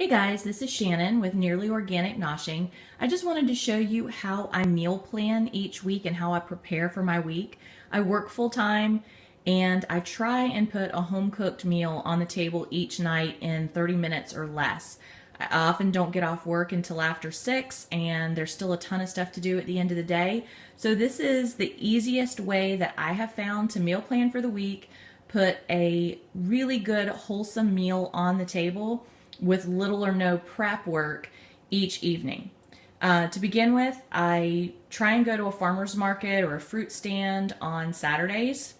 Hey guys, this is Shannon with Nearly Organic Noshing. I just wanted to show you how I meal plan each week and how I prepare for my week. I work full time and I try and put a home cooked meal on the table each night in 30 minutes or less. I often don't get off work until after 6 and there's still a ton of stuff to do at the end of the day. So this is the easiest way that I have found to meal plan for the week, put a really good wholesome meal on the table with little or no prep work each evening. To begin with, I try and go to a farmer's market or a fruit stand on Saturdays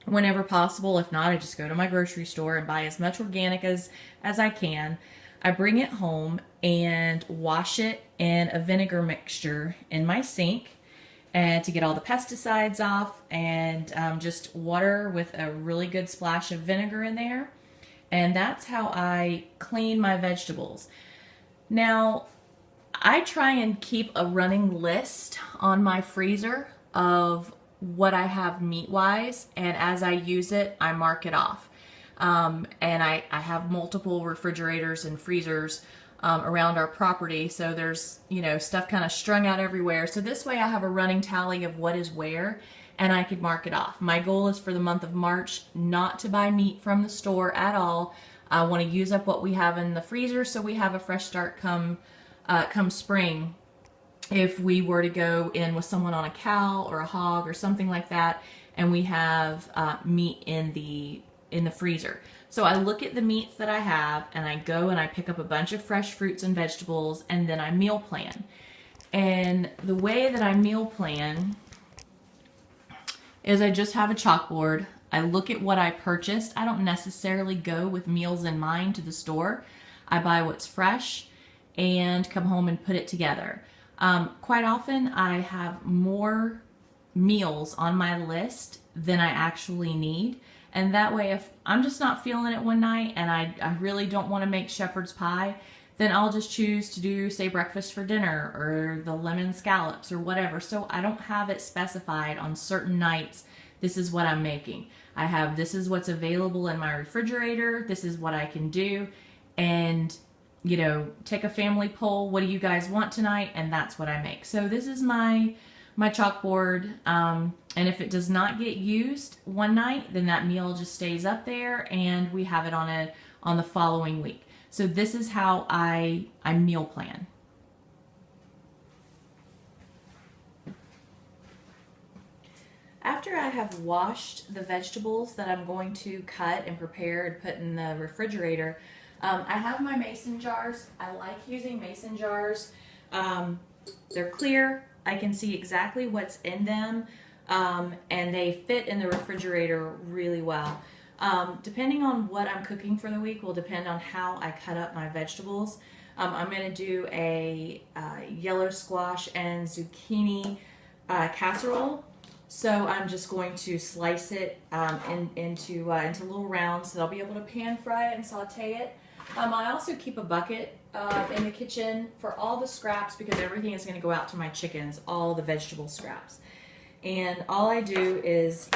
whenever possible. If not, I just go to my grocery store and buy as much organic as I can. I bring it home and wash it in a vinegar mixture in my sink and to get all the pesticides off, and just water with a really good splash of vinegar in there. And that's how I clean my vegetables. Now, I try and keep a running list on my freezer of what I have meat-wise, and as I use it, I mark it off. And I have multiple refrigerators and freezers around our property, so there's, stuff kind of strung out everywhere. So this way I have a running tally of what is where, and I could mark it off. My goal is for the month of March not to buy meat from the store at all. I want to use up what we have in the freezer so we have a fresh start come spring. If we were to go in with someone on a cow or a hog or something like that, and we have meat in the freezer. So I look at the meats that I have and I go and I pick up a bunch of fresh fruits and vegetables, and then I meal plan. And the way that I meal plan is I just have a chalkboard. I look at what I purchased. I don't necessarily go with meals in mind to the store. I buy what's fresh and come home and put it together. Quite often I have more meals on my list than I actually need. And that way, if I'm just not feeling it one night and I really don't want to make shepherd's pie, then I'll just choose to do, say, breakfast for dinner or the lemon scallops or whatever. So I don't have it specified on certain nights, this is what I'm making. I have, this is what's available in my refrigerator, this is what I can do, and, take a family poll, what do you guys want tonight? And that's what I make. So this is my chalkboard, and if it does not get used one night, then that meal just stays up there and we have it on the following week. So this is how I meal plan. After I have washed the vegetables that I'm going to cut and prepare and put in the refrigerator, I have my mason jars. I like using mason jars. They're clear. I can see exactly what's in them, and they fit in the refrigerator really well. Depending on what I'm cooking for the week will depend on how I cut up my vegetables. I'm going to do a yellow squash and zucchini casserole. So I'm just going to slice it into little rounds so that I'll be able to pan fry it and saute it. I also keep a bucket in the kitchen for all the scraps because everything is going to go out to my chickens, all the vegetable scraps. And all I do is,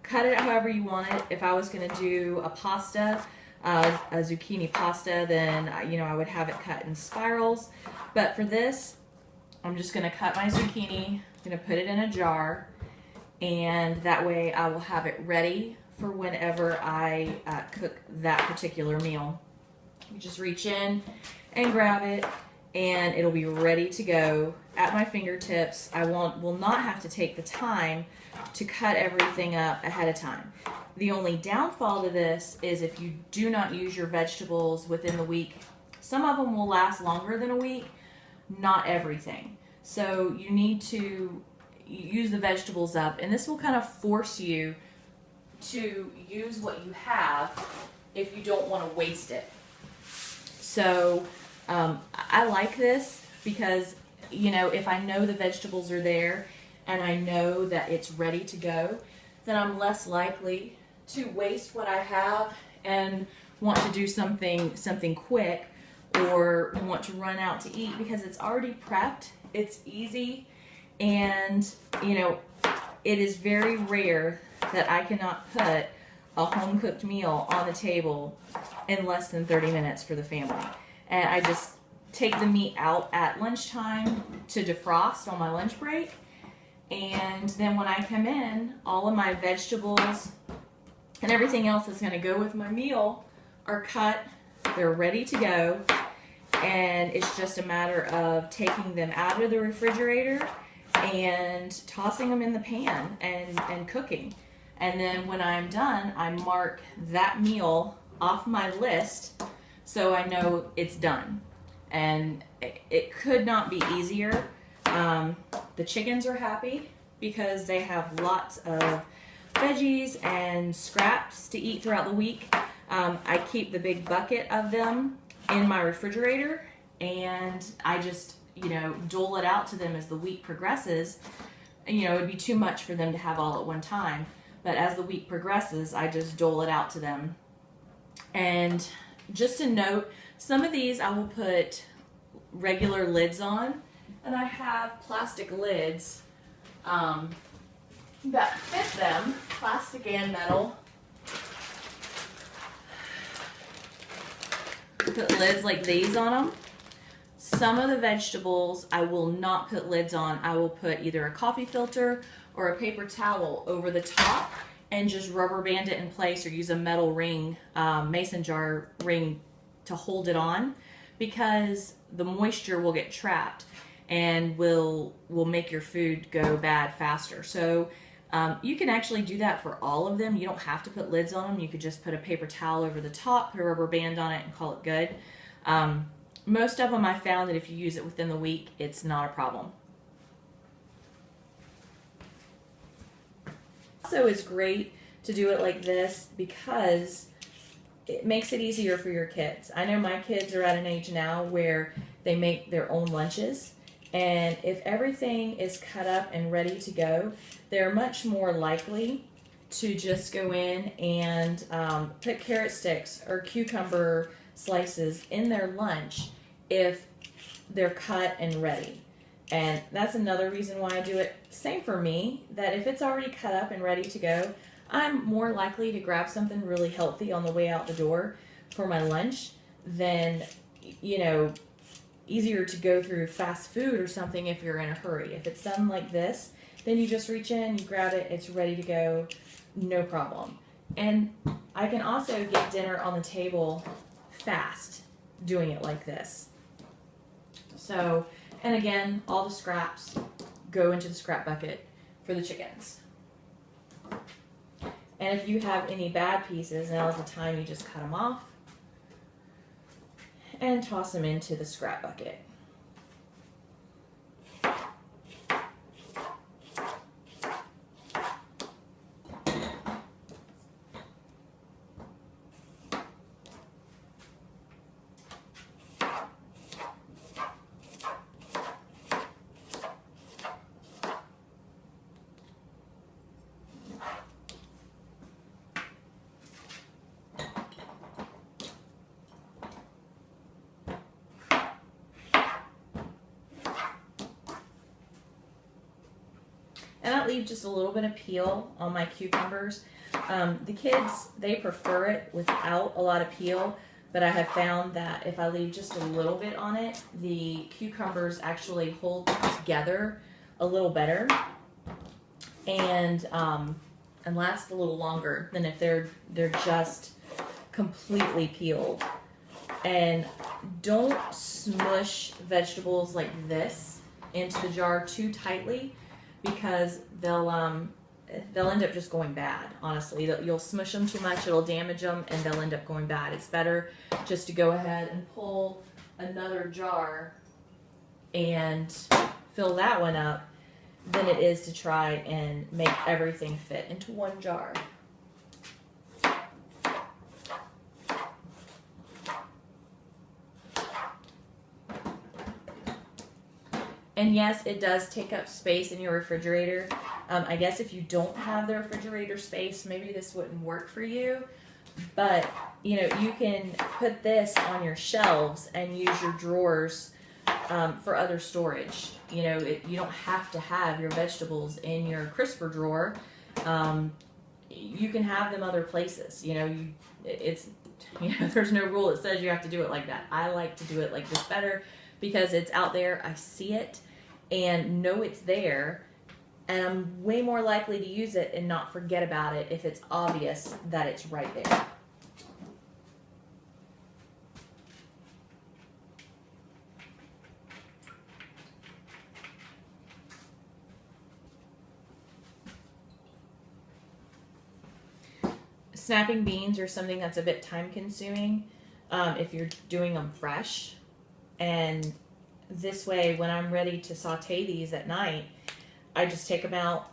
cut it however you want it. If I was going to do a pasta, a zucchini pasta, then, I would have it cut in spirals. But for this, I'm just going to cut my zucchini, I'm going to put it in a jar, and that way I will have it ready for whenever I cook that particular meal. You just reach in and grab it, and it'll be ready to go at my fingertips. I will not have to take the time to cut everything up ahead of time. The only downfall to this is if you do not use your vegetables within the week, some of them will last longer than a week, not everything. So you need to use the vegetables up, and this will kind of force you to use what you have if you don't want to waste it. So I like this because, if I know the vegetables are there and I know that it's ready to go, then I'm less likely to waste what I have and want to do something quick or want to run out to eat because it's already prepped, it's easy, and it is very rare that I cannot put a home cooked meal on the table in less than 30 minutes for the family. And I just take the meat out at lunchtime to defrost on my lunch break. And then when I come in, all of my vegetables and everything else that's going to go with my meal are cut. They're ready to go. And it's just a matter of taking them out of the refrigerator and tossing them in the pan and cooking. And then when I'm done, I mark that meal off my list so I know it's done. And it could not be easier. The chickens are happy because they have lots of veggies and scraps to eat throughout the week. I keep the big bucket of them in my refrigerator, and I just, dole it out to them as the week progresses. It'd be too much for them to have all at one time, but as the week progresses, I just dole it out to them. And just a note, some of these I will put regular lids on, and I have plastic lids that fit them, plastic and metal. Put lids like these on them. Some of the vegetables I will not put lids on. I will put either a coffee filter or a paper towel over the top and just rubber band it in place, or use a metal ring, mason jar ring, to hold it on, because the moisture will get trapped and will make your food go bad faster. So you can actually do that for all of them. You don't have to put lids on them. You could just put a paper towel over the top, put a rubber band on it, and call it good. Most of them I found that if you use it within the week, it's not a problem. Also, it's great to do it like this because it makes it easier for your kids. I know my kids are at an age now where they make their own lunches, and if everything is cut up and ready to go, they're much more likely to just go in and put carrot sticks or cucumber slices in their lunch if they're cut and ready. And that's another reason why I do it. Same for me, that if it's already cut up and ready to go, I'm more likely to grab something really healthy on the way out the door for my lunch than, easier to go through fast food or something if you're in a hurry. If it's done like this, then you just reach in, you grab it, it's ready to go, no problem. And I can also get dinner on the table fast doing it like this. So, and again, all the scraps go into the scrap bucket for the chickens. And if you have any bad pieces, now is the time you just cut them off and toss them into the scrap bucket. And I leave just a little bit of peel on my cucumbers. The kids, they prefer it without a lot of peel, but I have found that if I leave just a little bit on it, the cucumbers actually hold together a little better and last a little longer than if they're just completely peeled. And don't smush vegetables like this into the jar too tightly, because they'll end up just going bad, honestly. You'll smush them too much, it'll damage them, and they'll end up going bad. It's better just to go ahead and pull another jar and fill that one up than it is to try and make everything fit into one jar. And yes, it does take up space in your refrigerator. I guess if you don't have the refrigerator space, maybe this wouldn't work for you. But, you can put this on your shelves and use your drawers for other storage. You don't have to have your vegetables in your crisper drawer. you can have them other places. You know, it's, you know, there's no rule that says you have to do it like that. I like to do it like this better because it's out there. I see it and know it's there, and I'm way more likely to use it and not forget about it if it's obvious that it's right there. Snapping beans are something that's a bit time consuming if you're doing them fresh. And this way, when I'm ready to saute these at night, I just take them out.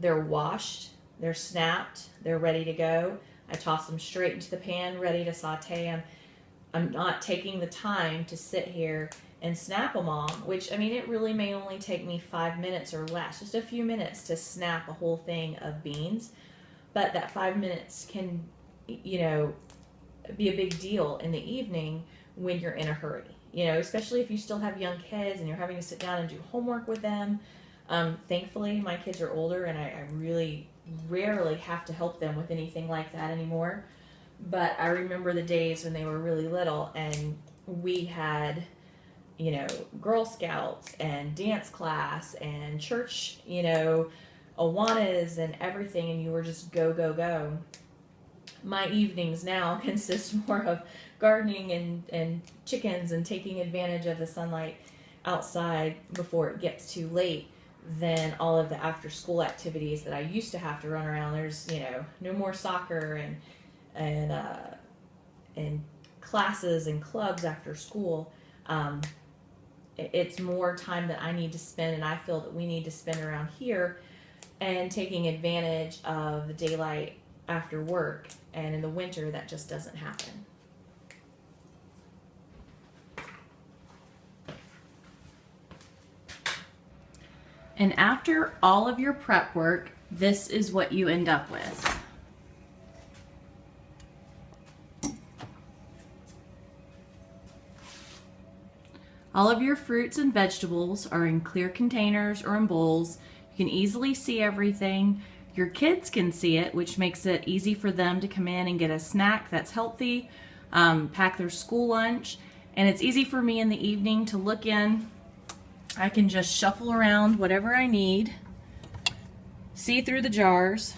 They're washed, they're snapped, they're ready to go. I toss them straight into the pan, ready to saute them. I'm not taking the time to sit here and snap them all, which, I mean, it really may only take me 5 minutes or less, just a few minutes to snap a whole thing of beans. But that 5 minutes can, you know, be a big deal in the evening when you're in a hurry. You know, especially if you still have young kids and you're having to sit down and do homework with them. Thankfully, my kids are older and I really rarely have to help them with anything like that anymore. But I remember the days when they were really little and we had, you know, Girl Scouts and dance class and church, you know, Awanas and everything, and you were just go, go, go. My evenings now consist more of gardening and chickens and taking advantage of the sunlight outside before it gets too late than all of the after school activities that I used to have to run around. There's, you know, no more soccer and classes and clubs after school. It's more time that I need to spend, and I feel that we need to spend around here and taking advantage of the daylight after work. And in the winter, that just doesn't happen. And after all of your prep work, this is what you end up with. All of your fruits and vegetables are in clear containers or in bowls. You can easily see everything. Your kids can see it, which makes it easy for them to come in and get a snack that's healthy, pack their school lunch. And it's easy for me in the evening to look in. I can just shuffle around whatever I need, see through the jars,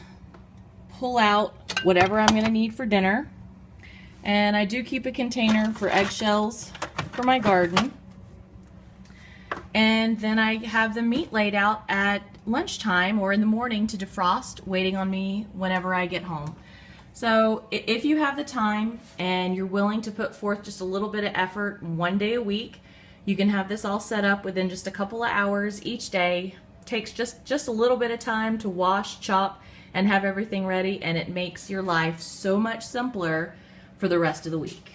pull out whatever I'm going to need for dinner. And I do keep a container for eggshells for my garden. And then I have the meat laid out at lunchtime or in the morning to defrost, waiting on me whenever I get home. So if you have the time and you're willing to put forth just a little bit of effort 1 day a week, you can have this all set up within just a couple of hours each day. It takes just a little bit of time to wash, chop, and have everything ready, and it makes your life so much simpler for the rest of the week.